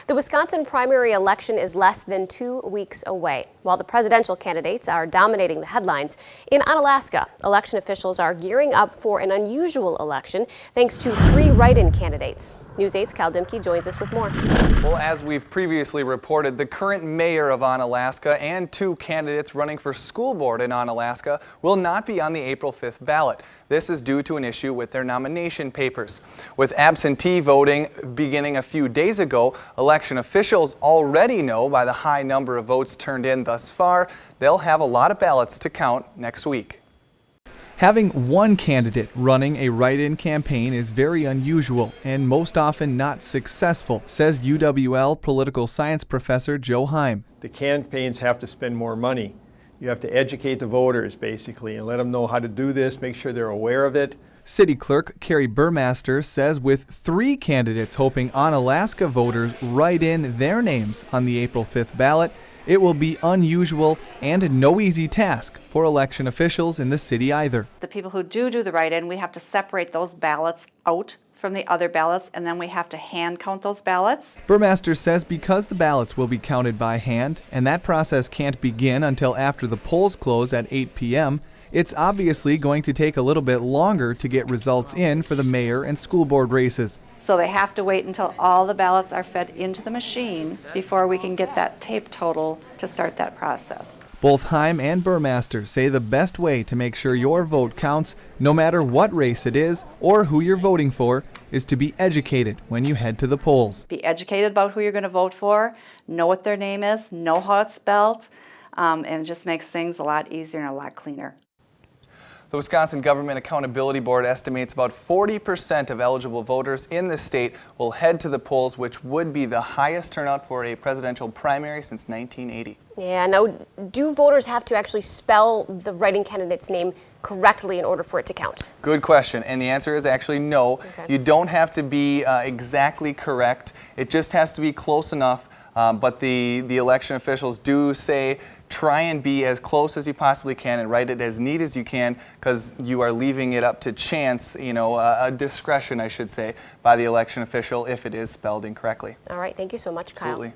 The Wisconsin primary election is less than 2 weeks away. While the presidential candidates are dominating the headlines, in Onalaska, election officials are gearing up for an unusual election thanks to 3 write-in candidates. News 8's Cal Dimke joins us with more. Well, as we've previously reported, the current mayor of Onalaska and 2 candidates running for school board in Onalaska will not be on the April 5th ballot. This is due to an issue with their nomination papers. With absentee voting beginning a few days ago, election officials already know by the high number of votes turned in thus far, they'll have a lot of ballots to count next week. Having one candidate running a write-in campaign is very unusual and most often not successful, says UWL political science professor Joe Heim. The campaigns have to spend more money. You have to educate the voters, basically, and let them know how to do this, make sure they're aware of it. City Clerk Carrie Burmaster says with 3 candidates hoping Onalaska voters write in their names on the April 5th ballot, it will be unusual and no easy task for election officials in the city either. The people who do the write-in, we have to separate those ballots out from the other ballots, and then we have to hand count those ballots. Burmaster says because the ballots will be counted by hand and that process can't begin until after the polls close at 8 p.m., it's obviously going to take a little bit longer to get results in for the mayor and school board races. So they have to wait until all the ballots are fed into the machine before we can get that tape total to start that process. Both Heim and Burmaster say the best way to make sure your vote counts, no matter what race it is or who you're voting for, is to be educated when you head to the polls. Be educated about who you're going to vote for, know what their name is, know how it's spelled, and it just makes things a lot easier and a lot cleaner. The Wisconsin Government Accountability Board estimates about 40% of eligible voters in the state will head to the polls, which would be the highest turnout for a presidential primary since 1980. Yeah, now, do voters have to actually spell the write-in candidate's name correctly in order for it to count? Good question, and the answer is actually no. Okay. You don't have to be exactly correct. It just has to be close enough, but the election officials do say try and be as close as you possibly can and write it as neat as you can, because you are leaving it up to chance, a discretion, I should say, by the election official if it is spelled incorrectly. All right, thank you so much, Kyle. Absolutely.